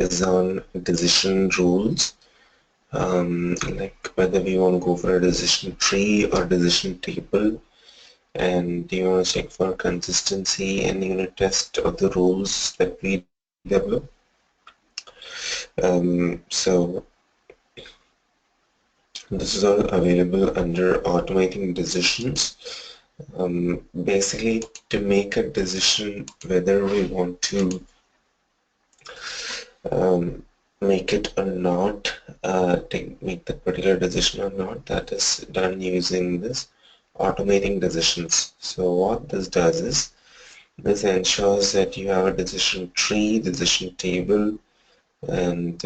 is on decision rules, like whether we want to go for a decision tree or decision table, and you want to check for consistency and unit test of the rules that we develop. So this is all available under automating decisions. Basically, to make a decision whether we want to make it or not, make that particular decision or not, that is done using this automating decisions. So what this does is, this ensures that you have a decision tree, decision table, and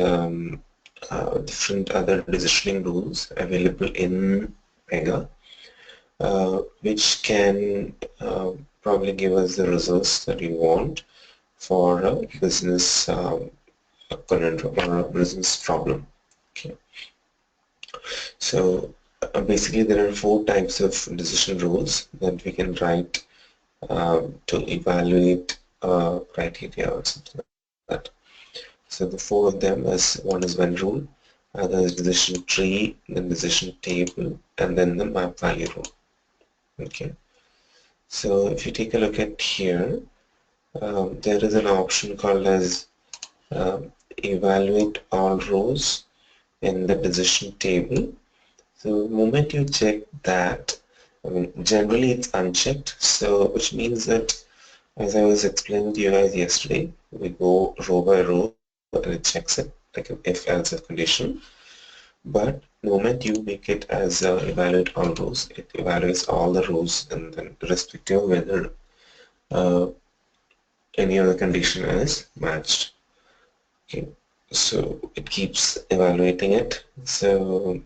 different other decisioning rules available in Pega, which can probably give us the results that we want for a business conundrum or a business problem. Okay. So basically there are 4 types of decision rules that we can write to evaluate criteria or something like that. So the 4 of them is, one is when rule, other is decision tree, then decision table, and then the map value rule. Okay. So if you take a look at here, there is an option called as evaluate all rows in the decision table. So the moment you check that, generally it's unchecked, so which means that, as I was explaining to you guys yesterday, we go row by row and it checks it like an if-else condition. But the moment you make it as evaluate all rows, it evaluates all the rows, and then irrespective of whether any other condition is matched. Okay, so it keeps evaluating it. So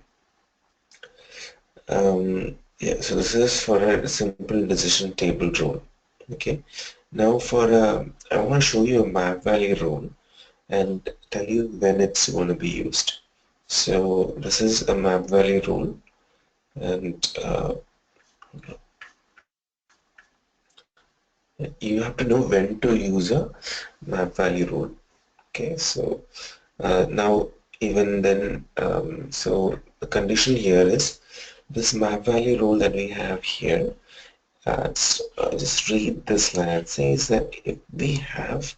yeah, so this is for a simple decision table rule. Okay, now for I want to show you a map value rule and tell you when it's going to be used. So this is a map value rule, and you have to know when to use a map value rule. Okay, so now even then, so the condition here is this map value rule that we have here. Just read this line. It says that if we have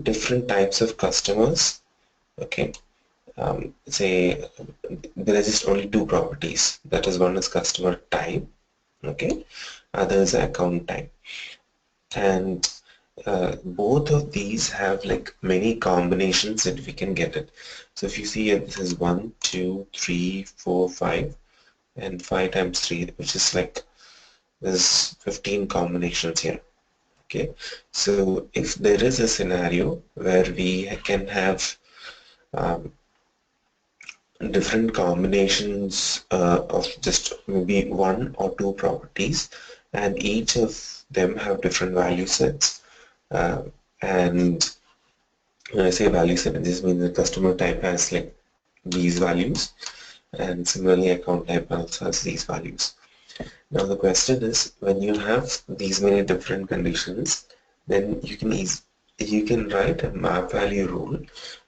different types of customers, okay, say there are just only 2 properties. That is, one is customer type, okay, other is account type, and both of these have like many combinations that we can get it. So if you see here, this is 1, 2, 3, 4, 5, and 5 times 3, which is like there's 15 combinations here. Okay, so if there is a scenario where we can have different combinations of just maybe 1 or 2 properties, and each of them have different value sets, and when I say value set, this means the customer type has like these values, and similarly account type also has these values. Now the question is, when you have these many different conditions, then you can write a map value rule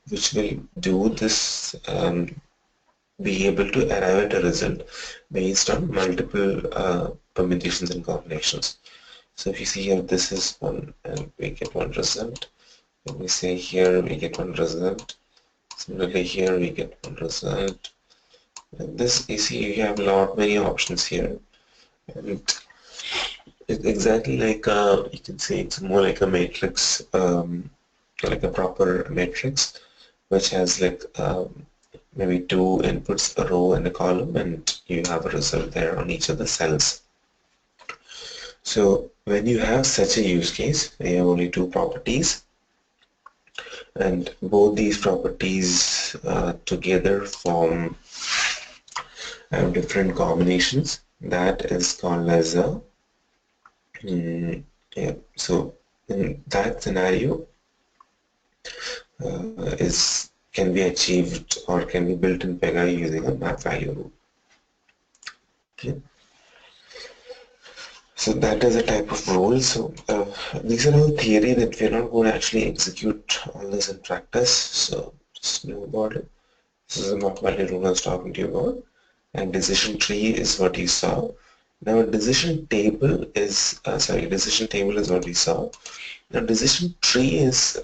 which will do this, be able to arrive at a result based on multiple permutations and combinations. So if you see here, this is 1 and we get 1 result. When we say here, we get 1 result. Similarly here, we get 1 result. And this, you see, you have many options here. And it's exactly like you can say it's more like a matrix, like a proper matrix, which has like maybe 2 inputs, a row and a column, and you have a result there on each of the cells. So when you have such a use case, you have only 2 properties, and both these properties together form different combinations. That is called as a yeah. So in that scenario, can be achieved or can be built in Pega using a map value rule. Okay. So that is a type of rule. So these are all theory that we are not going to actually execute all this in practice. So Just know about it. This is the map value rule I was talking to you about. And decision tree is what you saw. Now decision table is decision table is what we saw. Now decision tree is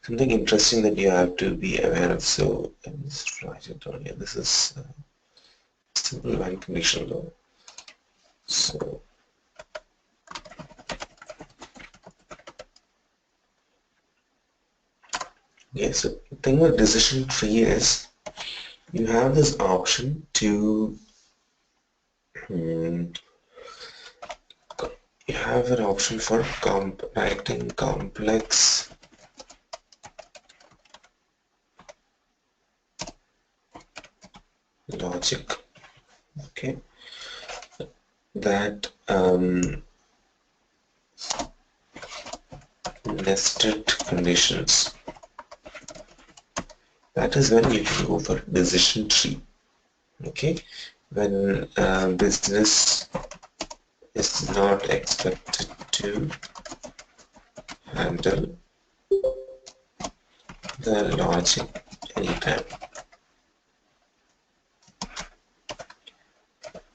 something interesting that you have to be aware of. So let me just write it down here. This is simple line condition though. So yes, so the thing with decision tree is you have this option to you have an option for writing complex logic, okay, that nested conditions. That is when you can go for decision tree. Okay, when business is not expected to handle the logic anytime.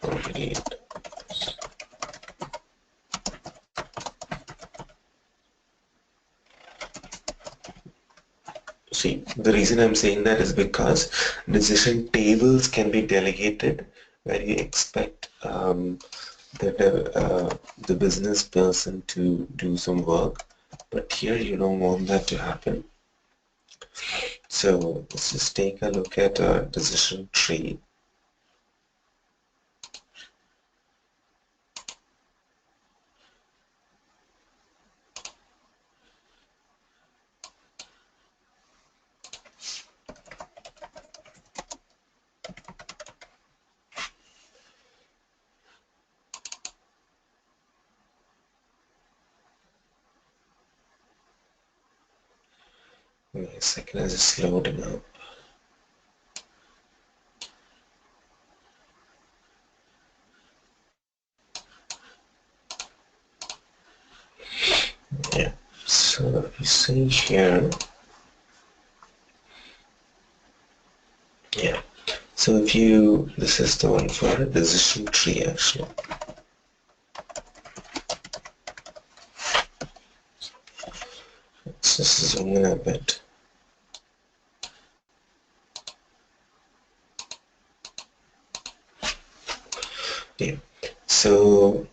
Okay. See, the reason I'm saying that is because decision tables can be delegated where you expect the business person to do some work, but here you don't want that to happen. So let's just take a look at a decision tree. Wait a second, it's just loading up. Yeah, so if you see here, yeah, so if you, this is the one for a decision tree actually. Let's just zoom in a bit. Yeah, so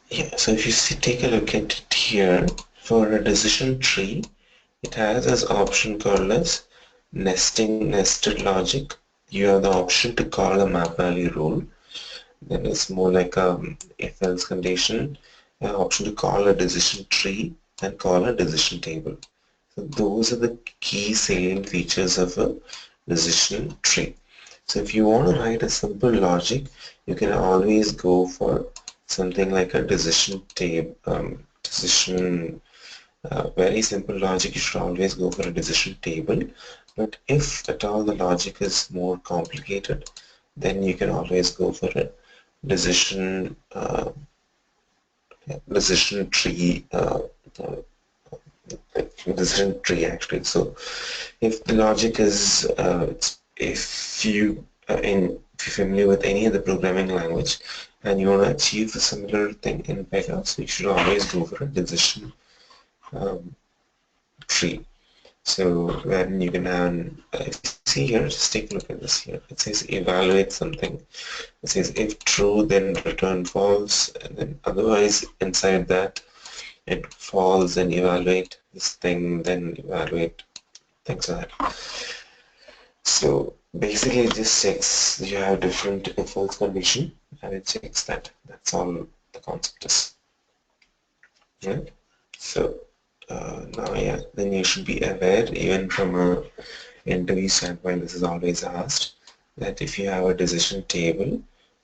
yeah, so if you see, take a look at it here, for a decision tree, it has this option called as nested logic. You have the option to call a map value rule. Then it's more like a if-else condition, an option to call a decision tree and call a decision table. So those are the key salient features of a decision tree. So if you want to write a simple logic, you can always go for something like a decision table, very simple logic. You should always go for a decision table. But if at all the logic is more complicated, then you can always go for a decision tree. Decision tree actually. So if the logic is if you're familiar with any other programming language and you want to achieve a similar thing in Pega, so you should always go for a decision tree. So when you can have, if you see here, just take a look at this here. It says evaluate something. It says if true, then return false, and then otherwise inside that it false, and evaluate this thing, then evaluate things like that. So basically it just checks you have different if-else condition and it checks that. That's all the concept is. Right? So now yeah, then you should be aware, even from a interview standpoint, this is always asked, that if you have a decision table,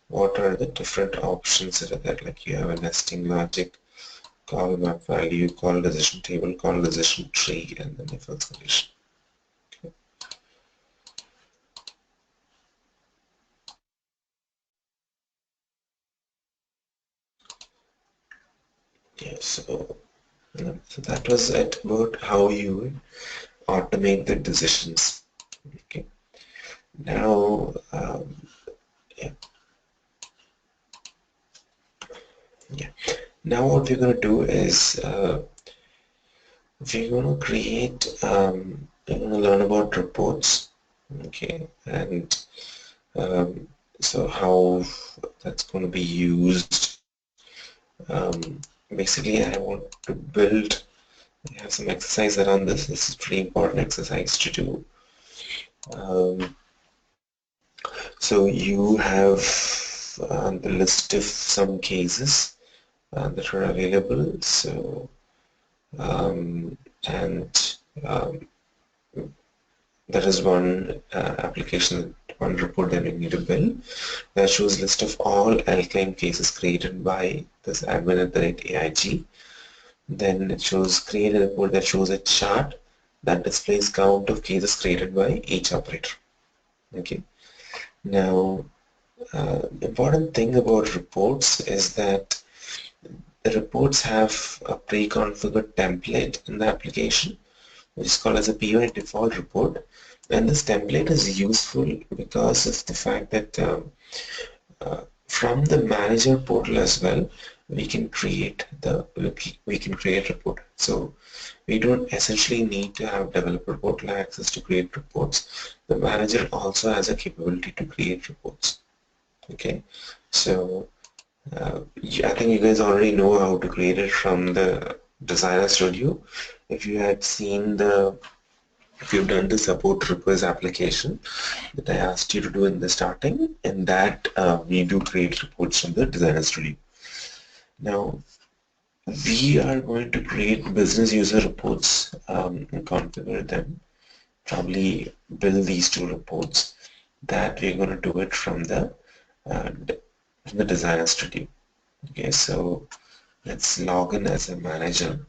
what are the different options that are there? Like you have a nesting logic, call map value, call decision table, call decision tree, and then if-else condition. Yeah, so that was it about how you automate the decisions. Okay. Now, yeah, yeah. Now what we're going to do is we're going to create, we're going to learn about reports. Okay, and so how that's going to be used. Basically, I want to build. I have some exercise around this. This is pretty important exercise to do. So you have the list of some cases that are available. So and there is one application, one report that we need to build that shows list of all 𝐿 cases created by this admin at the rate 𝐴IG. Then it shows create a report that shows a chart that displays count of cases created by each operator. Okay. Now, important thing about reports is that the reports have a pre-configured template in the application, which is called as a PY default report. And this template is useful because of the fact that from the manager portal as well, we can create report. So we don't essentially need to have developer portal access to create reports. The manager also has a capability to create reports. Okay, so I think you guys already know how to create it from the Designer Studio. If you had seen if you've done the support request application that I asked you to do in the starting, in that we do create reports from the Designer Studio. Now, we are going to create business user reports and configure them, probably build these two reports. That we're going to do it from the Designer Studio. Okay, so let's log in as a manager.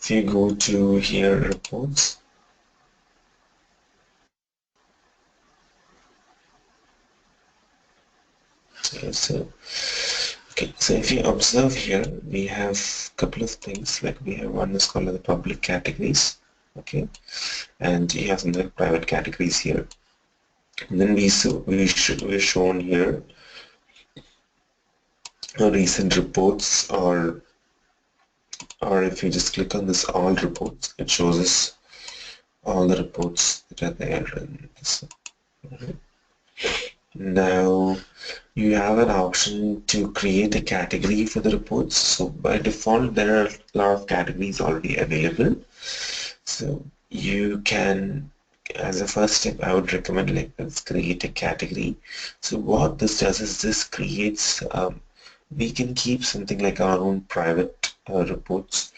If you go to here, reports, so if you observe here, we have a couple of things. Like we have one is called the public categories, okay, and you have some like private categories here. And then we're shown here recent reports, or if you just click on this all reports, it shows us all the reports that are there in this. Now you have an option to create a category for the reports. So by default there are a lot of categories already available. So you can, as a first step, I would recommend like let's create a category. So what this does is this creates we can keep something like our own private reports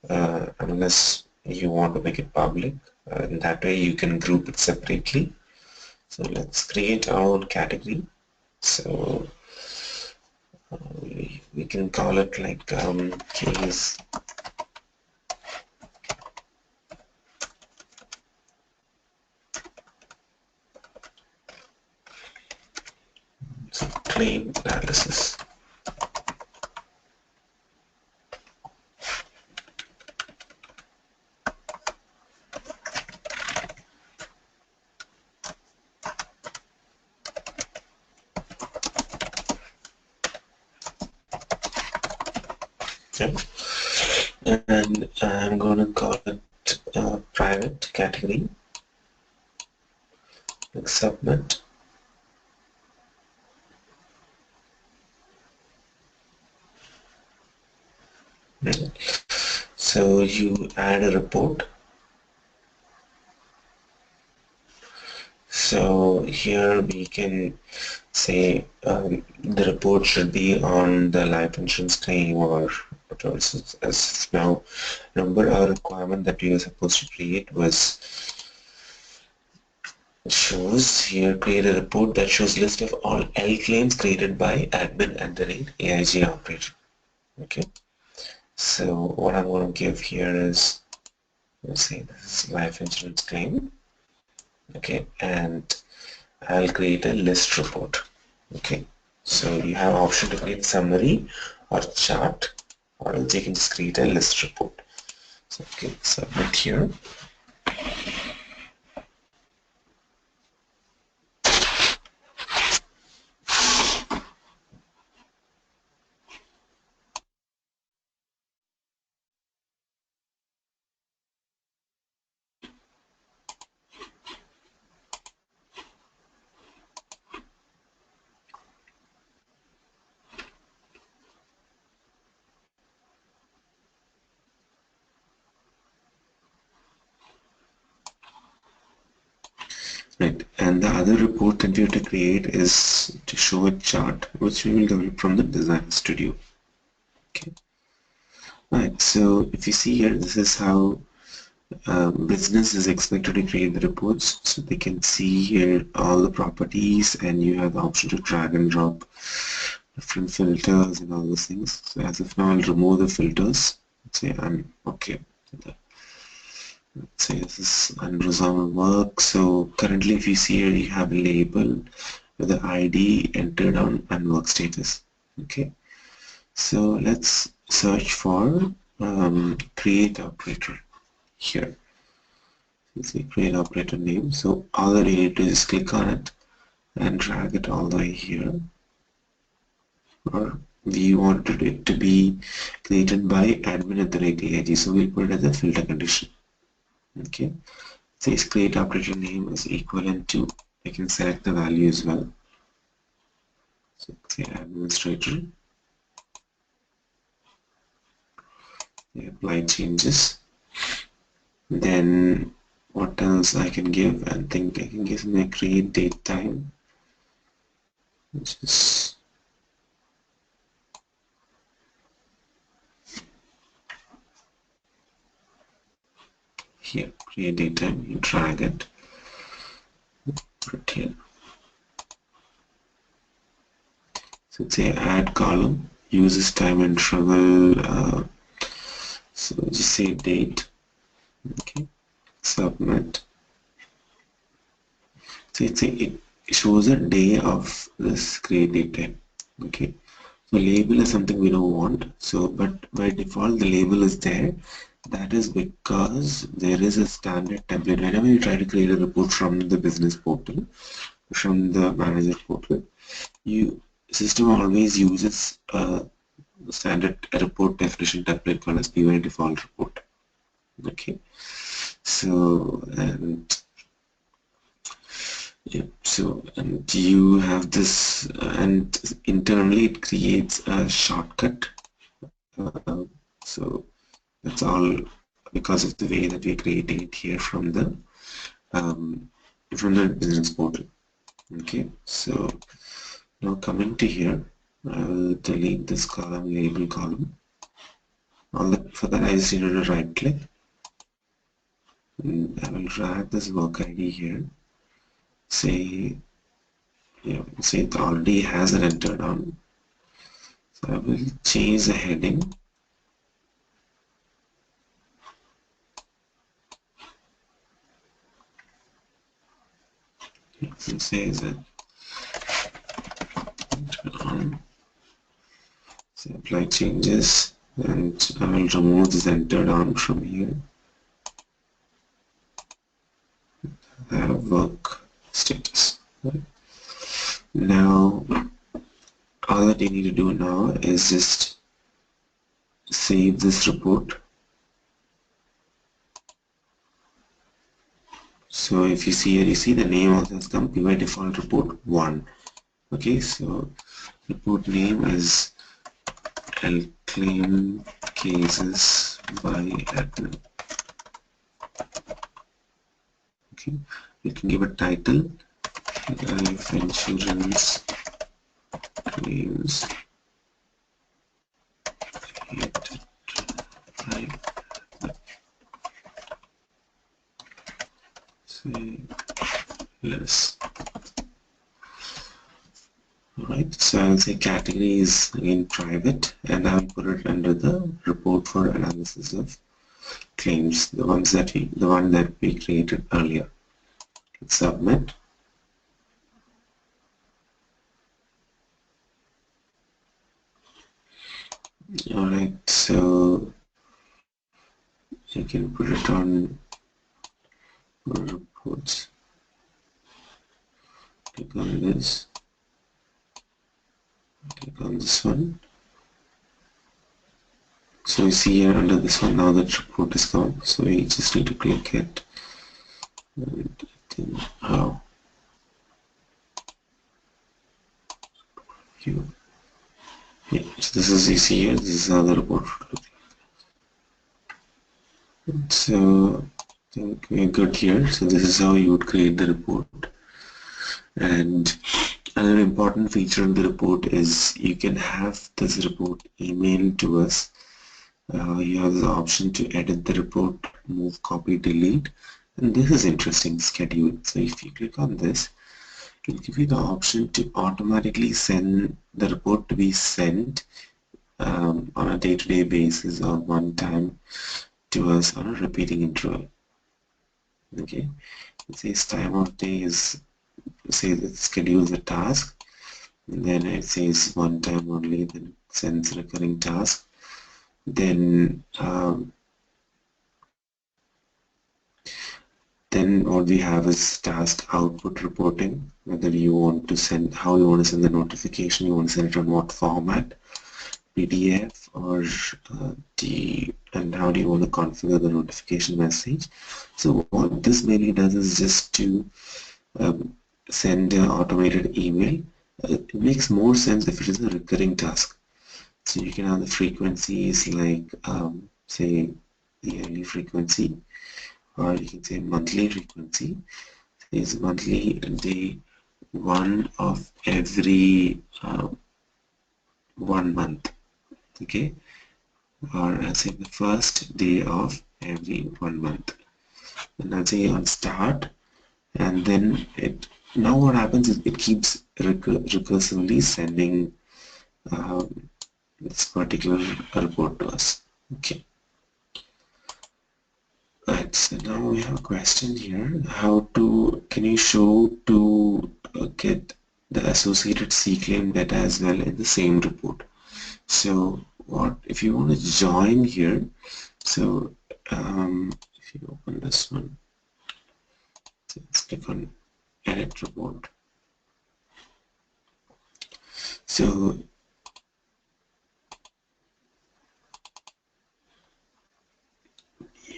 unless you want to make it public. In that way you can group it separately. So let's create our own category. So we can call it like case claim analysis. And I'm going to call it private category, like submit. So you add a report. So here we can say the report should be on the life insurance claim or whatever. So as now, remember our requirement that we were supposed to create was shows here, create a report that shows list of all L claims created by admin@AIG operator. Okay, so what I'm going to give here is, let's say this is life insurance claim. Okay, and I'll create a list report. Okay, so you have option to create summary or chart, or else you can just create a list report. So okay, submit here. Right, and the other report that we have to create is to show a chart which we will develop from the design studio. Okay. Right, so if you see here, this is how business is expected to create the reports. So they can see here all the properties, and you have the option to drag and drop different filters and all those things. So as of now, I'll remove the filters. Let's say I'm okay with that. Let's say this is unresolved work. So currently, if you see here, you have a label with the ID entered on and work status. Okay, so let's search for create operator here. Let's say create operator name. So all that you need to do is click on it and drag it all the way here. Or we wanted it to be created by admin@AIG. So we'll put it as a filter condition. Okay, it says create operator name is equivalent to, I can select the value as well. So say administrator, apply changes. Then what else I can give? I think I can give my create date time, which is here, create date time. You drag it, put it here. So say add column, uses time interval. So just say date. Okay, submit. So it shows a day of this create date time. Okay, so label is something we don't want. So but by default the label is there. That is because there is a standard template. Whenever you try to create a report from the business portal, from the manager portal, system always uses a standard report definition template called as by default report. Okay, so and yeah, so and you have this, and internally it creates a shortcut. So that's all because of the way that we're creating it here from the business portal. Okay, so now coming to here, I will delete this column, label column. For that, I just need to right click. And I will drag this work ID here. Say it already has an entered on. So I will change the heading. It says that on. So apply changes, and I will remove this entered on from here. I have work status. Right? Now all that you need to do now is just save this report. So if you see here, you see the name also has come by default report 1. Okay, so report name is L claim cases by admin. Okay, you can give a title, life insurance claims Alright, so I'll say category is again private, and I'll put it under the report for analysis of claims, the one that we created earlier. Let's submit. Alright, so you can put it on reports. Click on this. Click on this one. So you see here under this one, now that report is gone. So you just need to click it. And then how? Yeah, so this is, you see here, this is how the report would look like. So I think we're good here. So this is how you would create the report. And another important feature of the report is you can have this report emailed to us. You have the option to edit the report, move, copy, delete, and this is interesting, schedule. So if you click on this, it will give you the option to automatically send the report to be sent on a day-to-day basis or one time to us on a repeating interval. Okay, it says time of day is, say it schedules a task, and then it says one time only, then it sends recurring task. Then what we have is task output reporting, whether you want to send, how you want to send the notification, you want to send it on what format, PDF or and how do you want to configure the notification message. So what this mainly does is just to send an automated email. It makes more sense if it is a recurring task. So you can have the frequencies like say yearly frequency, or you can say monthly frequency. Is monthly day 1 of every 1 month. Okay, or I'll say the first day of every 1 month. And I'll say on start, and then it, now what happens is it keeps recursively sending this particular report to us. Okay. Right, so now we have a question here. How to, can you show to get the associated C-claim data as well in the same report? So what, if you want to join here, so if you open this one, so let's click on edit report. So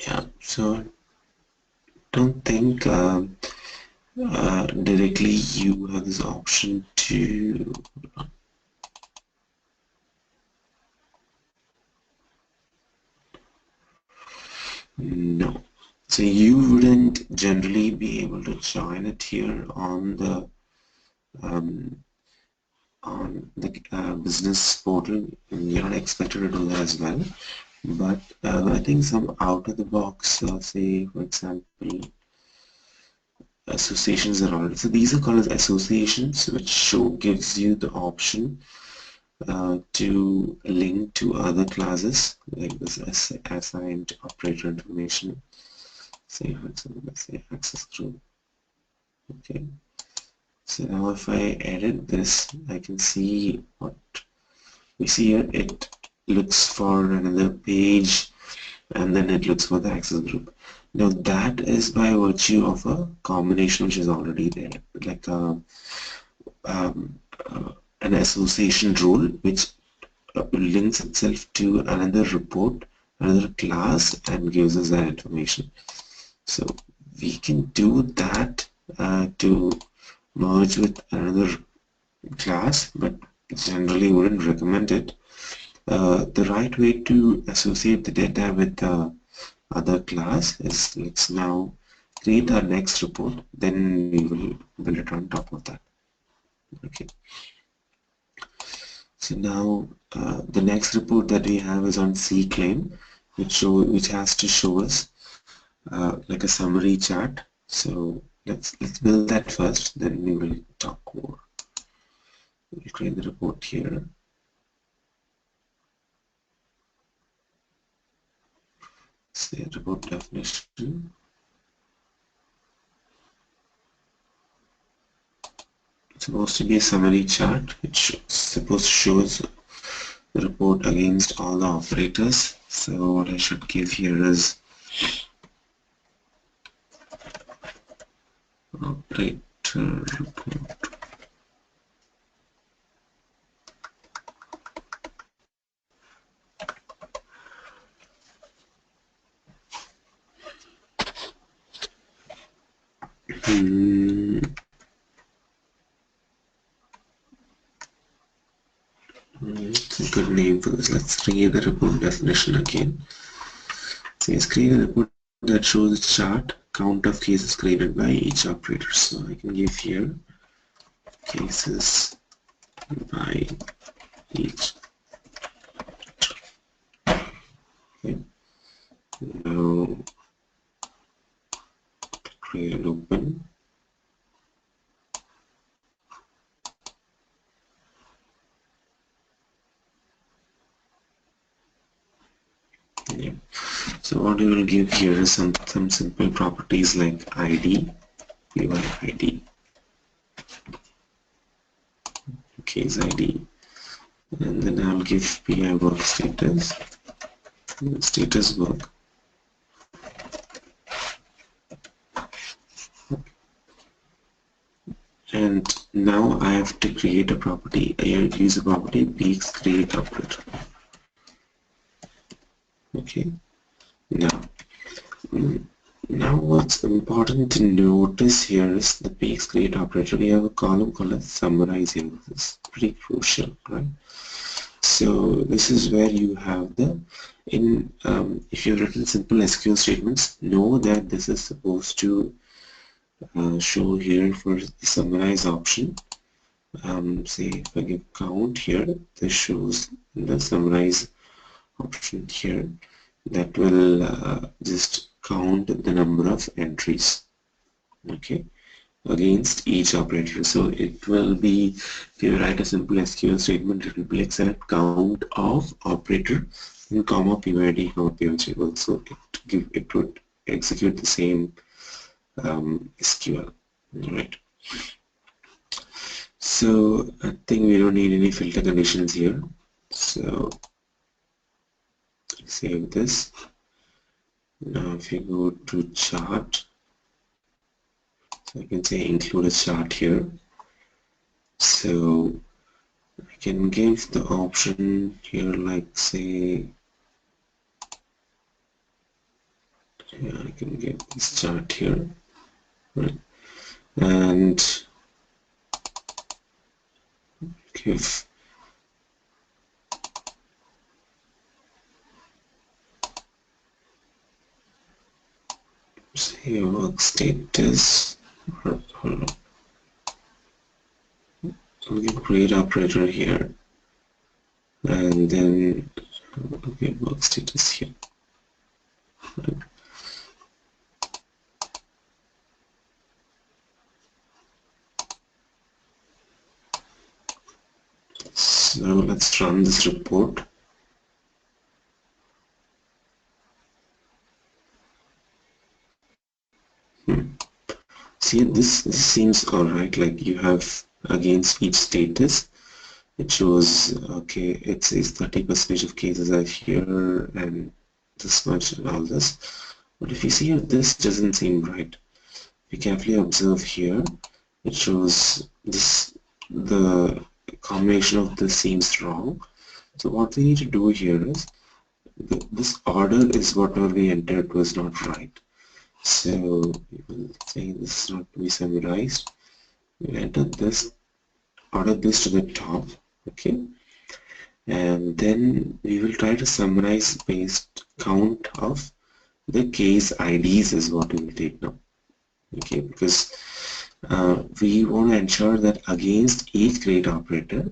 yeah, so don't think directly you have this option to no. So you wouldn't generally be able to join it here on the business portal. You're not expected to do that as well. But I think some out-of-the-box, say for example, associations are already. So these are called as associations, which gives you the option to link to other classes like this assigned operator information. Say for example, let's say access group. Okay. So now if I edit this, I can see what we see here. It looks for another page, and then it looks for the access group. Now that is by virtue of a combination which is already there, like an association rule which links itself to another report, another class, and gives us that information. So we can do that to merge with another class, but generally wouldn't recommend it. The right way to associate the data with the other class is, let's now create our next report, then we will build it on top of that. Okay. So now the next report that we have is on C-claim, which has to show us like a summary chart. So let's build that first, then we will talk more. We'll create the report here. Say report definition. It's supposed to be a summary chart which supposed to show the report against all the operators. So what I should give here is operator report. It's a good name for this. Let's create the report definition again. So let's create a report that shows a chart count of cases created by each operator. So I can give here cases by each. Okay. Now create an open. Yeah. So what we will give here is some simple properties like ID, ID, case ID, and then I'll give PI work status, status work. And now I have to create a property. I use a property Pega create operator. Okay. Now what's important to notice here is the Pega create operator. We have a column called as summarize here. This is pretty crucial, right? So this is where you have the if you've written simple SQL statements, know that this is supposed to show here for the summarize option. Say if I give count here, this shows the summarize option here that will just count the number of entries, okay, against each operator. So it will be, if you write a simple SQL statement, it will be like select count of operator in comma PYD comma PYG. So it would execute the same SQL, right? So I think we don't need any filter conditions here. So save this. Now if you go to chart, so I can say include a chart here. So I can give the option here like say, yeah, I can give this chart here, right? And give say work status, or I'll give create operator here, and then okay, work status here. Right. So let's run this report. See, this seems alright. Like you have against each status, it shows okay, it says 30% of cases are here and this much and all this. But if you see here, this doesn't seem right. If you carefully observe here, it shows this, the combination of this seems wrong. So what we need to do here is this order is whatever we entered was not right. So we will say this is not to be summarized. We'll enter this, order this to the top, okay, and then we will try to summarize based count of the case IDs is what we will take now, okay, because we want to ensure that against each create operator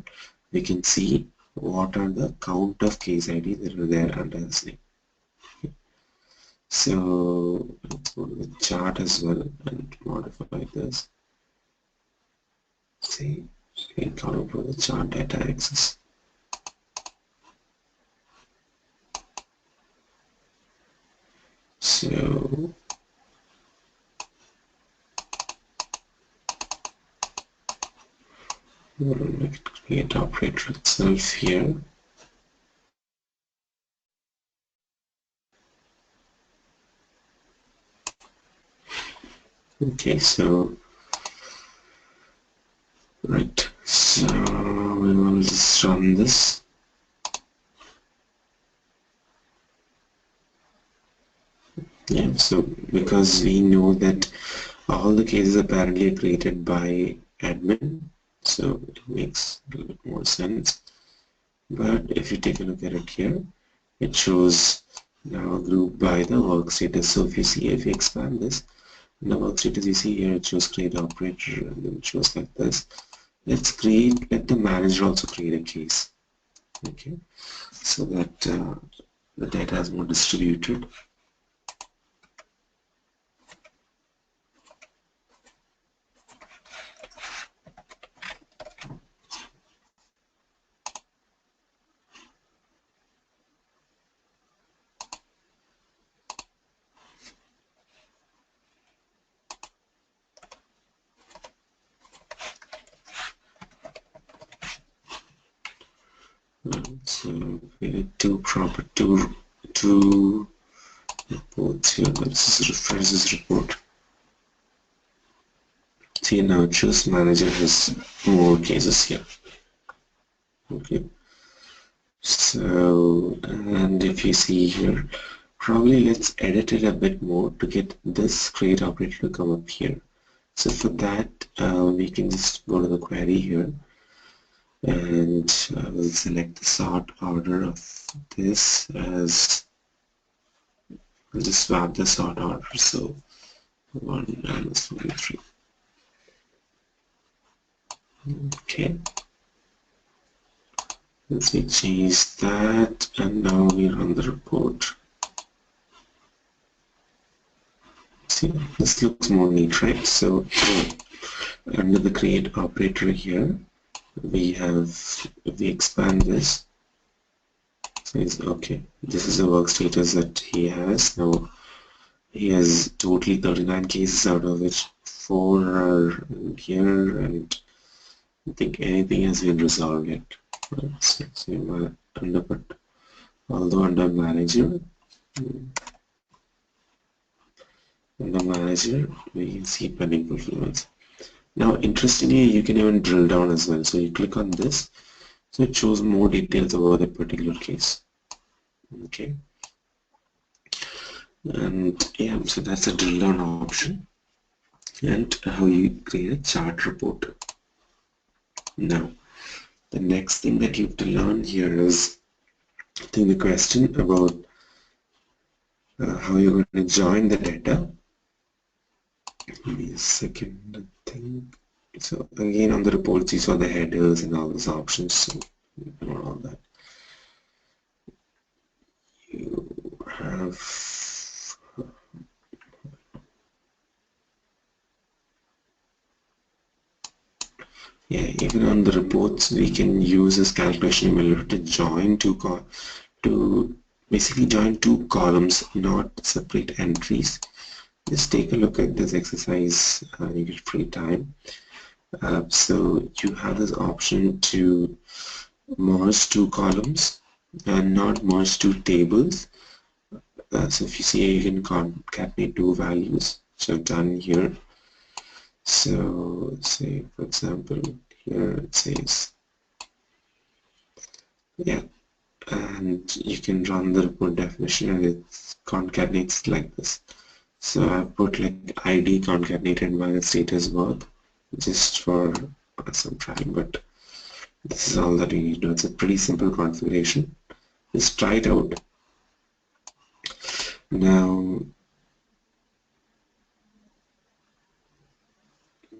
we can see what are the count of case IDs that are there under this name. Okay. So let's go to the chart as well and modify this. See, create column for the chart data access. So we'll make it create operator itself here. Okay, so right, so we will just run this. Yeah, so because we know that all the cases apparently are created by admin, so it makes a little bit more sense. But if you take a look at it here, it shows now grouped by the work status. So if you expand this, in the work status you see here it shows create operator, and then it shows like this. Let the manager also create a case. Okay, so that the data is more distributed. So create two reports here. Let's refresh this report. See, now it shows manager has more cases here. Okay. So, and if you see here, probably let's edit it a bit more to get this create operator to come up here. So for that, we can just go to the query here, and we'll select the sort order of this as, we'll just swap the sort order, so 1 minus 23. Okay, let's change that, and now we run the report. See, this looks more neat, right? So under the create operator here, we expand this. So it's okay. This is the work status that he has. Now he has totally 39 cases, out of which 4 are here, and I think anything has been resolved yet. So although under manager, we can see pending fulfillments. Now interestingly, you can even drill down as well. So you click on this, so it shows more details about that particular case. Okay, and yeah, so that's a drill down option, and how you create a chart report. Now the next thing that you have to learn here is, I think, the question about how you're going to join the data. Give me a second, I think. So again, on the reports you saw the headers and all those options, so ignore all that. You have even on the reports we can use this calculation emulator to join basically join two columns, not separate entries. Just take a look at this exercise, you get free time. So you have this option to merge two columns and not merge two tables. So if you see, you can concatenate two values, which I've done here. So say, for example, here it says, yeah, and you can run the report definition and it concatenates like this. So I put like ID concatenated by the status work just for some time, but this is all that you need to do. It's a pretty simple configuration. Just try it out. Now,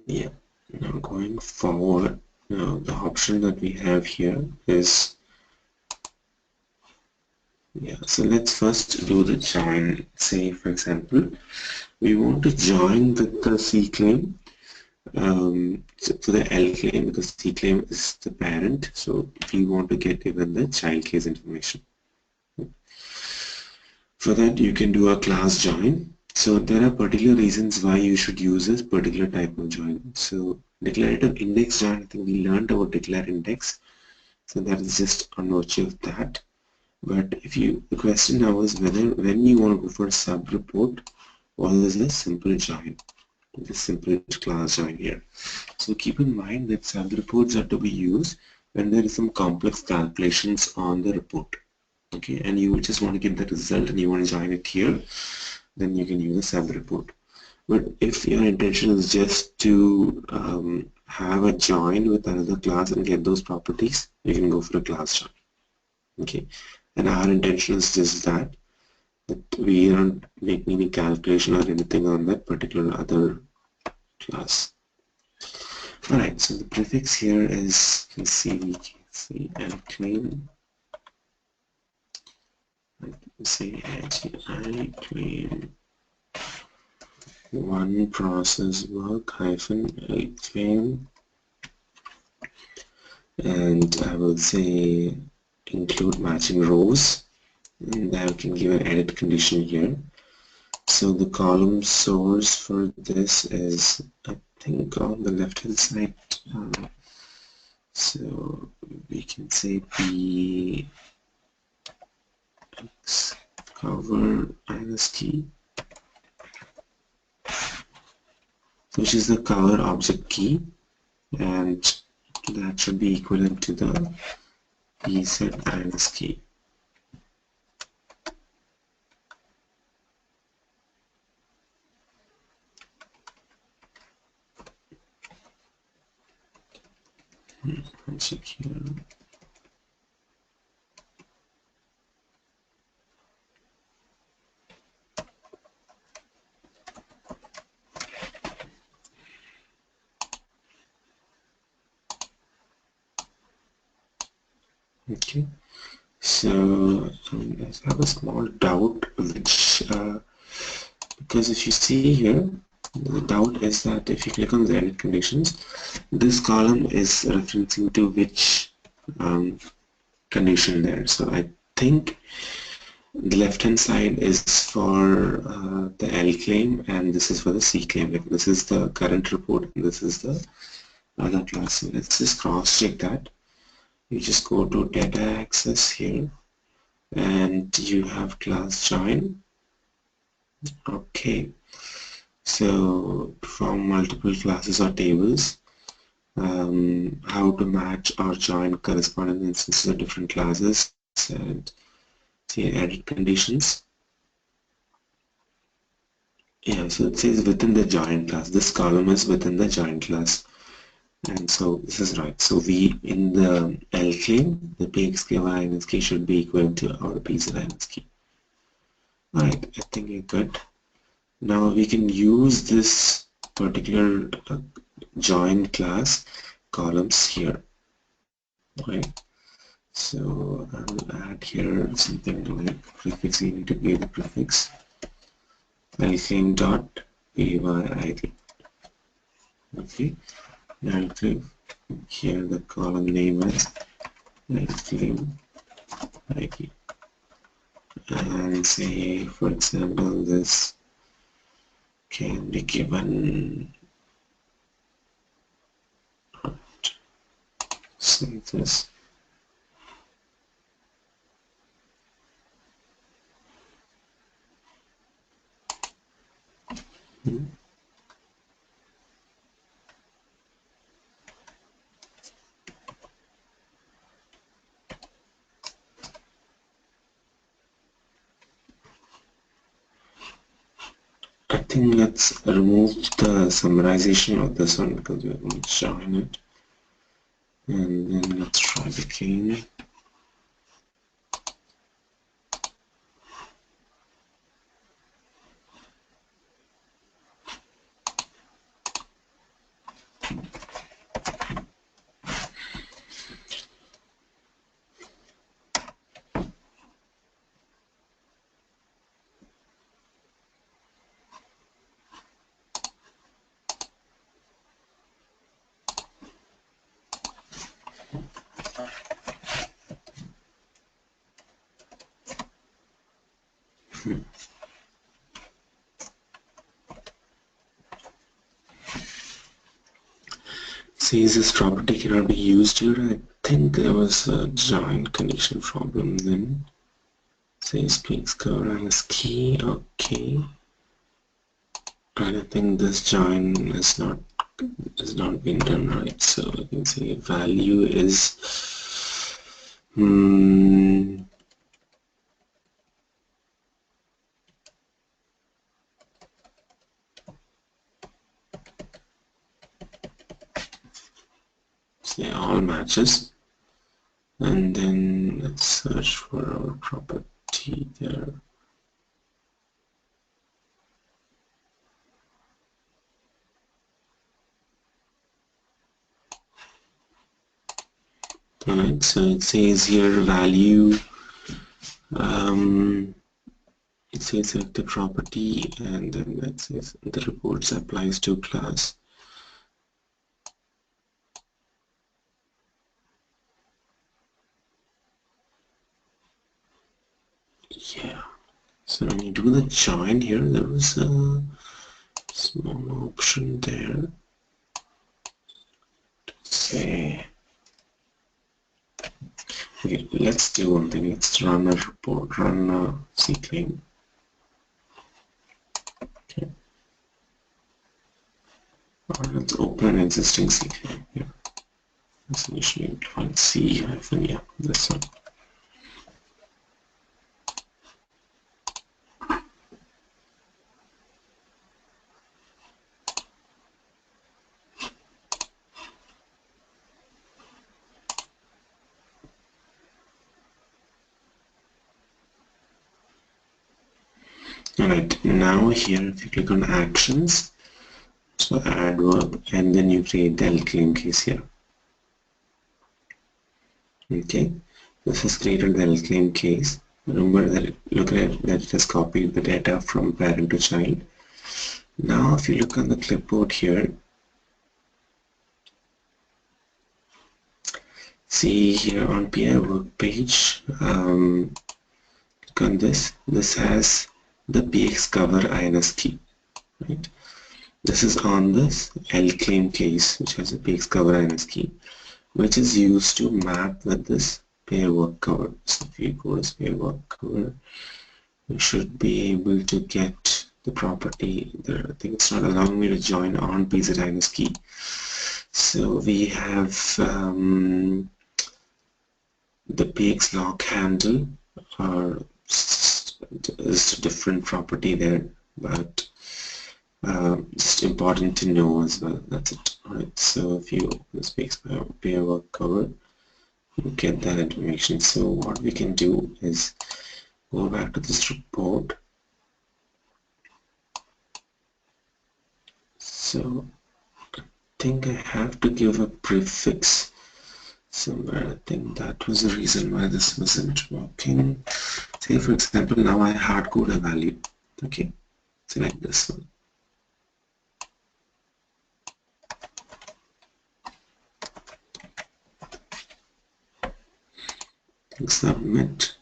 yeah, now going forward, now the option that we have here is, yeah, so let's first do the join. Say, for example, we want to join with the 𝐂𝐸 claim So for the L claim, because C claim is the parent, so we want to get even the child case information. For that, you can do a class join. So there are particular reasons why you should use this particular type of join. So declarative index join, I think we learned about declare index. So that is just a virtue of that. But if you, the question now is whether when you want to go for a sub report or is a simple join, this simple class join here. So keep in mind that sub reports are to be used when there is some complex calculations on the report. Okay, and you just want to get the result and you want to join it here, then you can use a sub report. But if your intention is just to have a join with another class and get those properties, you can go for a class join. Okay, and our intention is just that we aren't making any calculation or anything on that particular other class. Alright, so the prefix here is CVKC and claim. Say I claim one process work hyphen I claim, and I will say include matching rows, and I can give an edit condition here. So the column source for this is, I think, on the left hand side. So we can say P X cover minus key, which is the cover object key, and that should be equivalent to the PZ minus key. Check here. Okay, so I have a small doubt, which because if you see here, the doubt is that if you click on the edit conditions, this column is referencing to which condition there. So I think the left hand side is for the L claim and this is for the C claim. Like this is the current report and this is the other class. So let's just cross check that. You just go to data access here and you have class join. Okay, so from multiple classes or tables, how to match or join corresponding instances of different classes, and see edit conditions. Yeah, so it says within the join class. This column is within the join class. And so this is right. So we in the L claim, the PXKY should be equal to our PZ. Alright, I think you're good. Now we can use this particular join class columns here. Right. So I will add here something like prefix. You need to give the prefix claim dot PYID. Okay. Now click here the column name as claim ID, and say for example this can be given, say this I think let's remove the summarization of this one because we're going to join it, and then let's try the claim. Says this property cannot be used here. I think there was a join condition problem then. Says please cover as key. Okay. And I think this join has not been done right. So I can say value is say all matches, and then let's search for our property there. Alright, so it says here value, it says select the property, and then that says the reports applies to class. Yeah, so when you do the join here, there was a small option there to say, okay, let's do one thing. Let's run a report, run a 𝐶𝐶laim. Okay. Let's open an existing 𝐶𝐶laim here. Let's initially find C hyphen, yeah, this one. Alright, now here if you click on actions, so add verb, and then you create the 𝐿_claim case here. Okay, this has created the 𝐿_claim case. Remember that, look at that it has copied the data from parent to child. Now if you look on the clipboard here, see here on PI work page, click on this. This has the PX cover INS key, right? This is on this 𝐿_claim case, which has a PX cover INS key, which is used to map with this pair work cover. So if you go to pair work cover, you should be able to get the property there. I think it's not allowing me to join on PZ INS key. So we have the PX lock handle, or is a different property there, but just important to know as well. That's it. Alright, so if you open this pair work cover, you get that information. So what we can do is go back to this report. So I think I have to give a prefix somewhere. I think that was the reason why this wasn't working. Say for example, now I hard code a value. Okay, select this one. Click submit.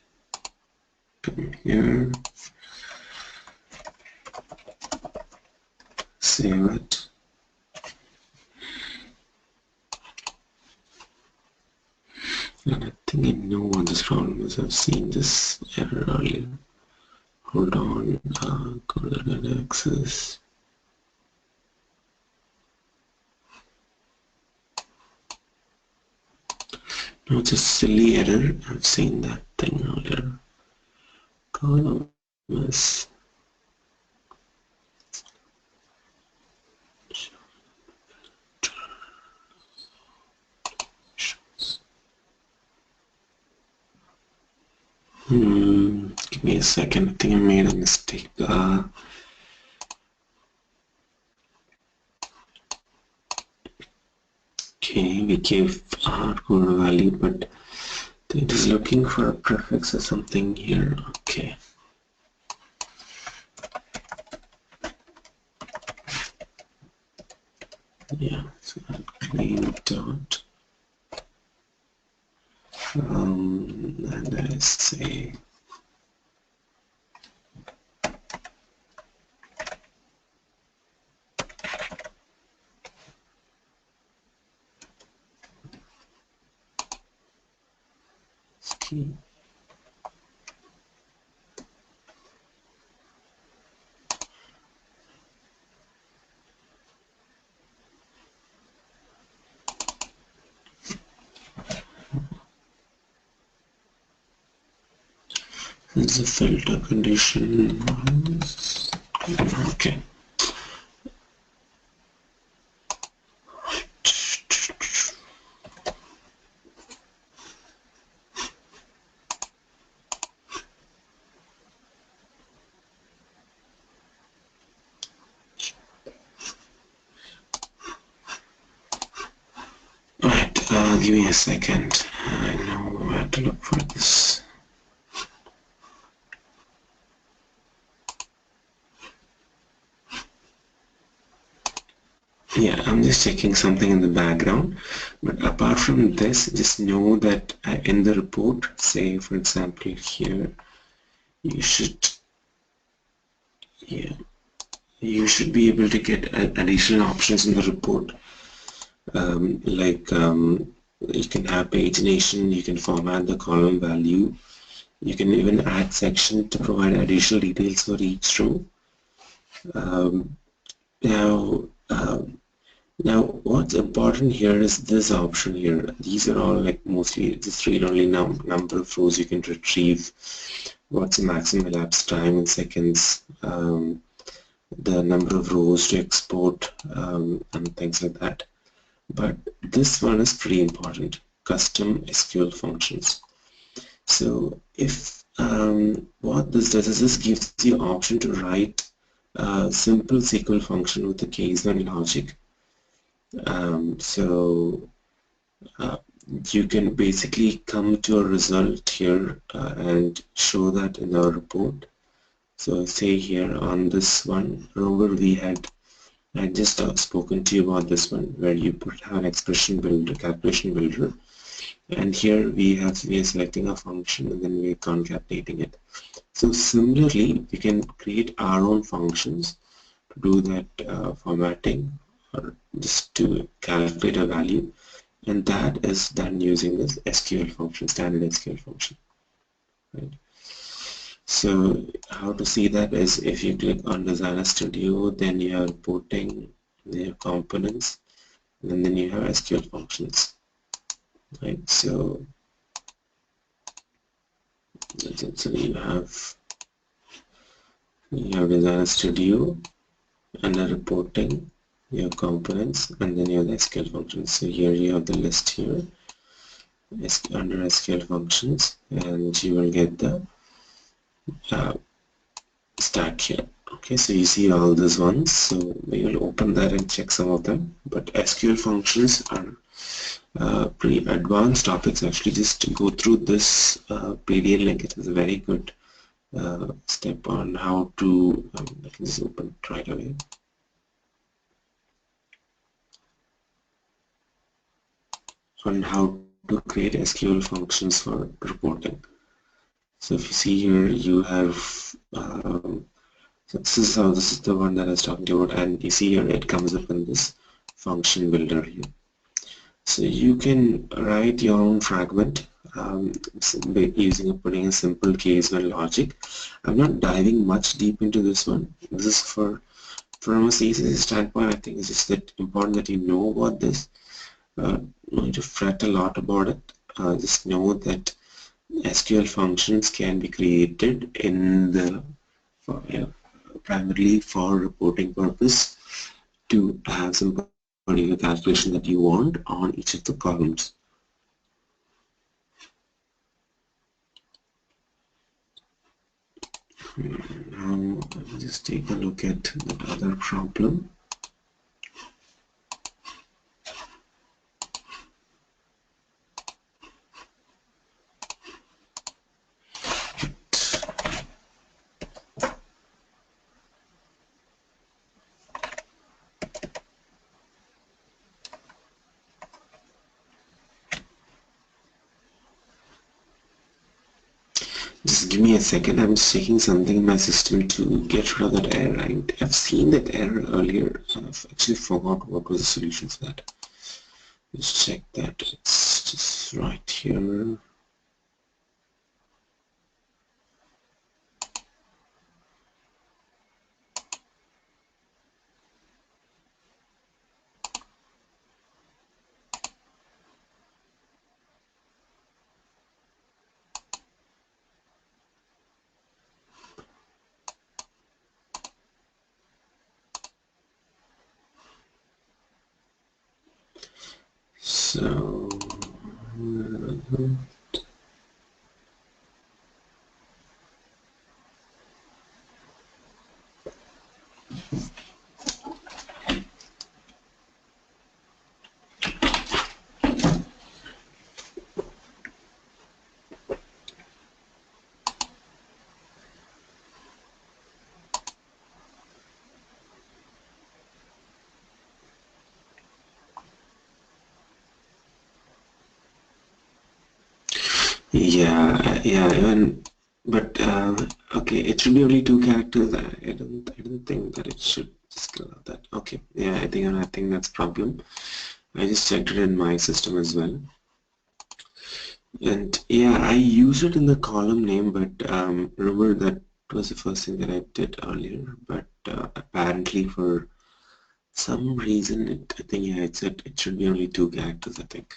Come here. Save it. And I think I know what this problem is. I've seen this error earlier. Hold on, go to the access. No, it's a silly error. I've seen that thing earlier. Column is give me a second. I think I made a mistake. Okay, we gave hardcode value, but it is looking for a prefix or something here. Okay. Yeah, so I'll claim dot. And I say key. There's a filter condition. Okay. Give me a second. I know where to look for this. Yeah, I'm just checking something in the background. But apart from this, just know that in the report, say for example here, you should be able to get additional options in the report. You can have pagination, you can format the column value, you can even add section to provide additional details for each row. Now what's important here is this option here. These are all like mostly just read-only number of rows you can retrieve, what's the maximum elapsed time in seconds, the number of rows to export, and things like that. But this one is pretty important, custom SQL functions. So if what this does is this gives you the option to write a simple SQL function with the case and logic. You can basically come to a result here and show that in our report. So say here on this one, remember I just spoken to you about this one where you have an expression builder, calculation builder, and here we are selecting a function and then we are concatenating it. So similarly, we can create our own functions to do that formatting or just to calculate a value, and that is done using this SQL function, standard SQL function. Right? So how to see that is if you click on Designer Studio, then you are importing their components, and then you have SQL functions. Right? So you have Designer Studio, under reporting, your components, and then you have the SQL functions. So here you have the list here under SQL functions, and you will get the stack here. Okay, so you see all these ones, so we will open that and check some of them, but SQL functions are pretty advanced topics. Actually, just to go through this PDF link, it is a very good step on how to I can just open it right away. On how to create SQL functions for reporting. So if you see here, you have so this is the one that I was talking about, and you see here it comes up in this function builder here. So you can write your own fragment putting a simple case and logic. I'm not diving much deep into this one. This is from a CSS standpoint. I think it's just that important that you know about this. Don't need to fret a lot about it. Just know that SQL functions can be created in the primarily for reporting purpose to have some particular calculation that you want on each of the columns. Now let's just take a look at the other problem. Just give me a second, I'm checking something in my system to get rid of that error. I've seen that error earlier. I've actually forgot what was the solution for that. Let's check that. It's just right here. So yeah, even, but okay, it should be only 2 characters. I don't think that it should just allow that. Okay, yeah, I think that's a problem. I just checked it in my system as well, and yeah, I used it in the column name, but remember that was the first thing that I did earlier. But apparently, for some reason, I think yeah, it should be only 2 characters. I think.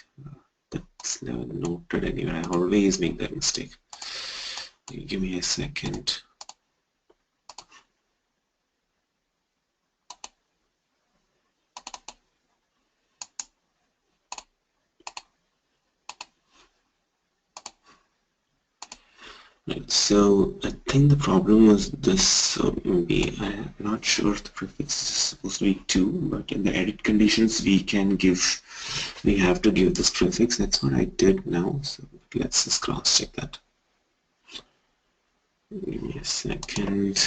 That's never noted anywhere. I always make that mistake. Give me a second. Right, so I think the problem was this, so maybe I'm not sure if the prefix is supposed to be 2, but in the edit conditions we have to give this prefix. That's what I did now, so let's just cross check that. Give me a second.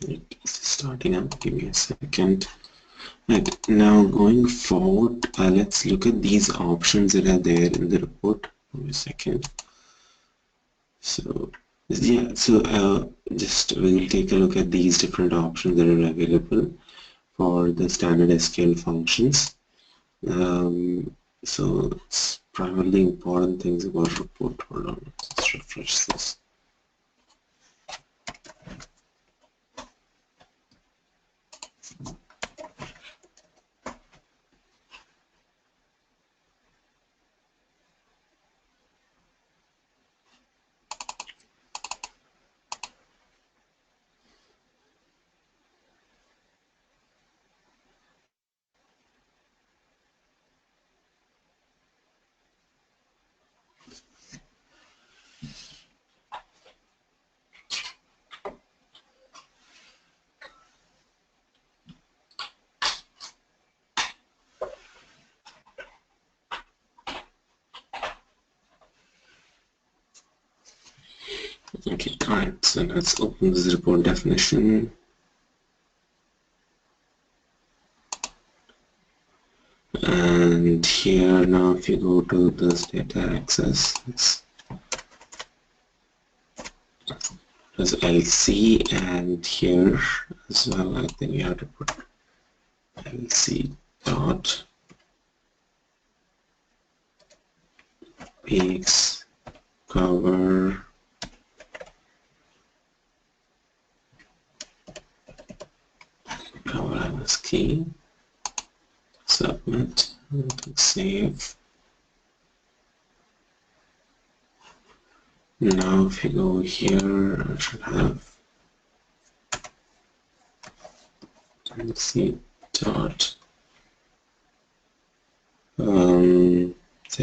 It's starting up, give me a second. Right, now going forward, let's look at these options that are there in the report. Give me a second. So yeah, so just we'll take a look at these different options that are available for the standard SQL functions. So it's primarily important things about report. Hold on, let's refresh this. Okay, alright, so let's open this report definition. And here now if you go to this data access, there's LC, and here as well I think you have to put LC dot peaks cover as key, submit, and click save. Now if you go here, I should have LC dot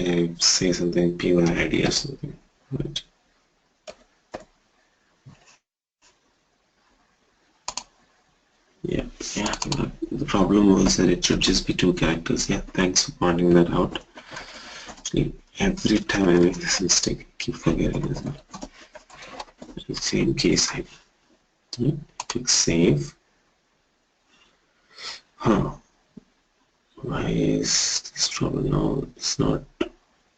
say something PYID or something, right? Yeah, the problem was that it should just be 2 characters. Yeah, thanks for pointing that out. Actually, every time I make this mistake, I keep forgetting as well. Same case, I click save. Huh. Why is this trouble now? It's not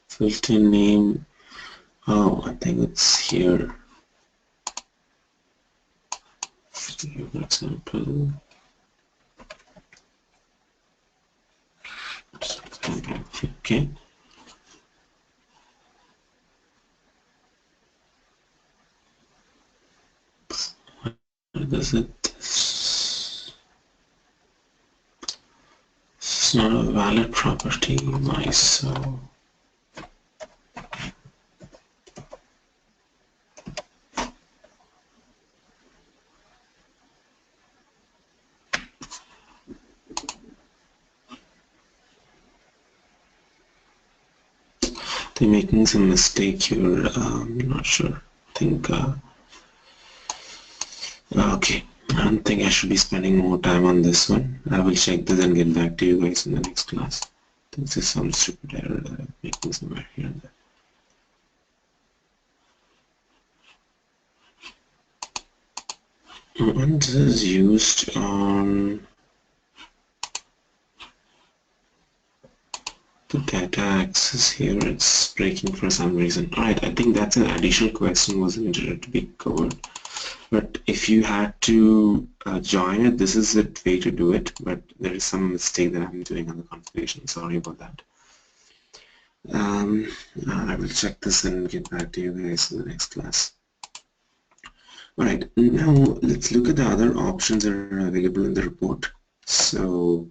filter name. Oh, I think it's here. For example, okay. What does it? It's not a valid property. Why so? They're making some mistake here. I'm not sure. I think okay. I don't think I should be spending more time on this one. I will check this and get back to you guys in the next class. I think this is some stupid error that I'm making somewhere here and there. And this is used on the data access here. It's breaking for some reason. Alright, I think that's an additional question wasn't intended to be covered. But if you had to join it, this is the way to do it. But there is some mistake that I'm doing on the configuration. Sorry about that. I will check this and get back to you guys in the next class. Alright, now let's look at the other options that are available in the report. So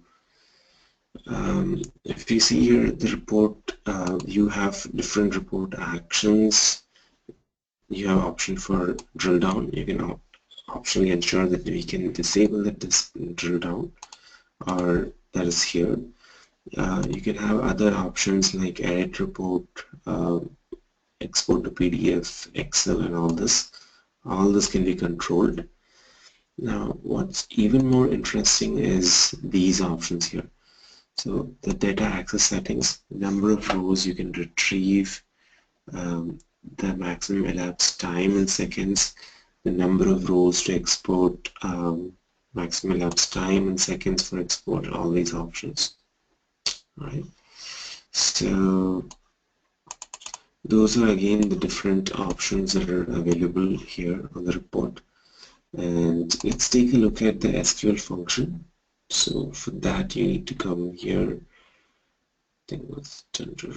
if you see here the report, you have different report actions. You have option for drill down. You can optionally ensure that we can disable this drill down, or that is here. You can have other options like edit report, export to PDF, Excel, and all this. All this can be controlled. Now what's even more interesting is these options here. So the data access settings, number of rows you can retrieve, the maximum elapsed time in seconds, the number of rows to export, maximum elapsed time in seconds for export, all these options. Right. So those are again the different options that are available here on the report. And let's take a look at the SQL function. So for that you need to come here. I think it's under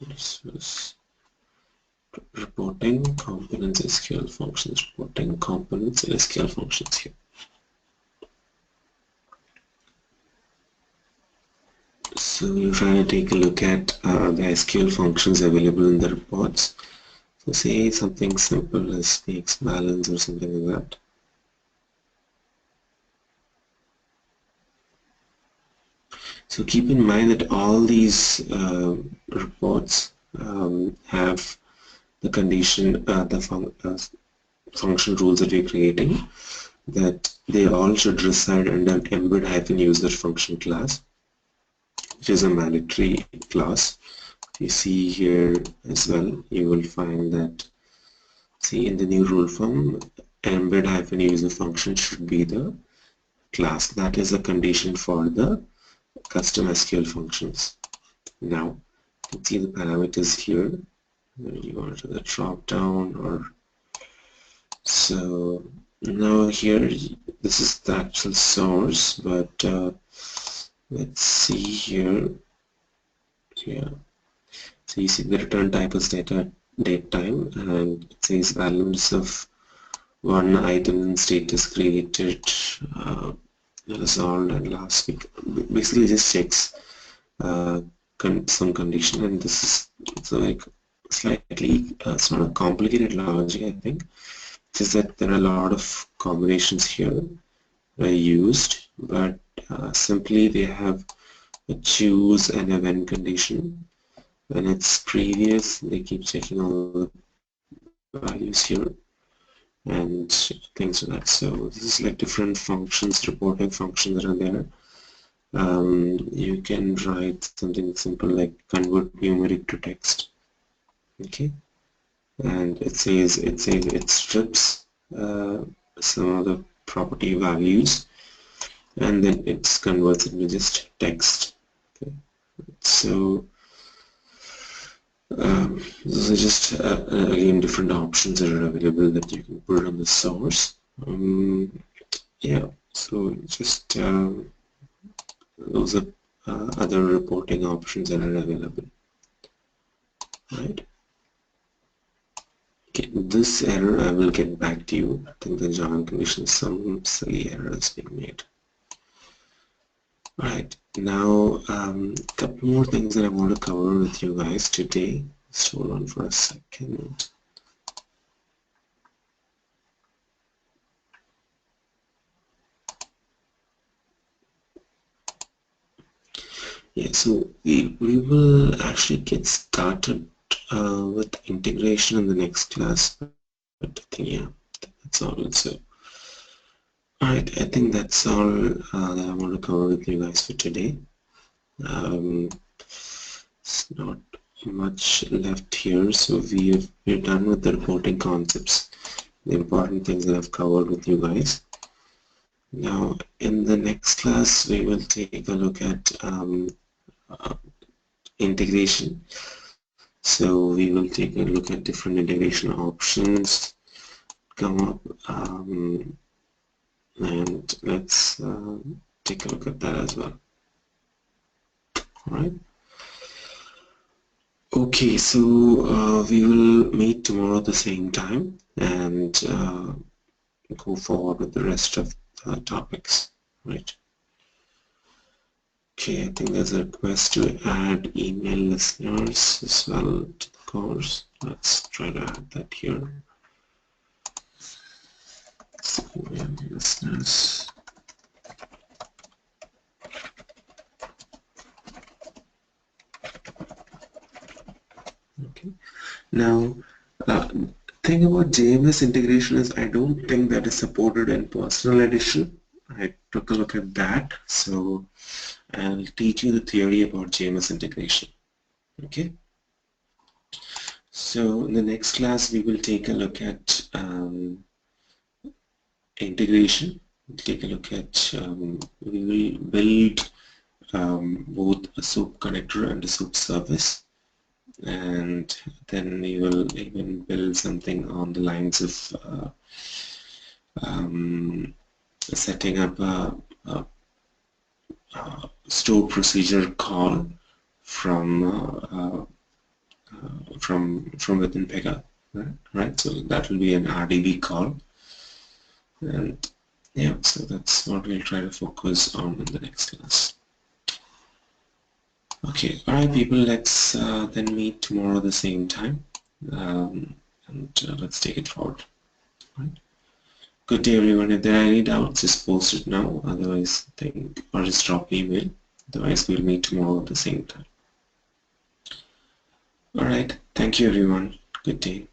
this was reporting components SQL functions, reporting components and SQL functions here. So you try to take a look at the SQL functions available in the reports. So say something simple as makes balance or something like that. So keep in mind that all these reports have the condition, function rules that we're creating, that they all should reside under embed-user function class, which is a mandatory class. You see here as well, you will find that, see in the new rule form, embed-user function should be the class. That is a condition for the custom SQL functions. Now, you can see the parameters here. You go to the drop down, or so now here this is the actual source, but let's see here. Yeah, so you see the return type is date time, and it says values of one item in status created, resolved, and last week. Basically just checks some condition, and this is like slightly sort of complicated logic, I think. It's just that there are a lot of combinations here that are used, but simply they have a choose and a when condition. When it's previous, they keep checking all the values here and things like that. So this is like different functions, reporting functions that are there. You can write something simple like convert numeric to text. Okay, and it says it strips some of the property values, and then it converts it to just text. Okay, so those are just again different options that are available that you can put on the source. Yeah, so just those are other reporting options that are available, right? Okay, this error I will get back to you. I think the join condition, some silly error is being made. Alright, now a couple more things that I want to cover with you guys today. Just hold on for a second. Yeah, so we will actually get started with integration in the next class. But I think, yeah, that's all. So, alright, I think that's all that I want to cover with you guys for today. It's not much left here, so we're done with the reporting concepts, the important things that I've covered with you guys. Now, in the next class, we will take a look at integration. So we will take a look at different integration options come up, and let's take a look at that as well. All right. Okay, so we will meet tomorrow at the same time and go forward with the rest of the topics. Right. Okay, I think there's a request to add email listeners as well to the course. Let's try to add that here. Email listeners. Okay. Now, thing about JMS integration is I don't think that is supported in personal edition. I took a look at that, so I'll teach you the theory about JMS integration. Okay. So in the next class, we will take a look at integration. We'll take a look at we will build both a SOAP connector and a SOAP service, and then we will even build something on the lines of setting up a stored procedure call from within Pega, right? So that will be an RDB call, and yeah, so that's what we'll try to focus on in the next class. Okay, all right, people. Let's then meet tomorrow at the same time, and let's take it forward. All right. Good day, everyone. If there are any doubts, just post it now. Otherwise, or just drop me an email. Otherwise, we'll meet tomorrow at the same time. All right. Thank you, everyone. Good day.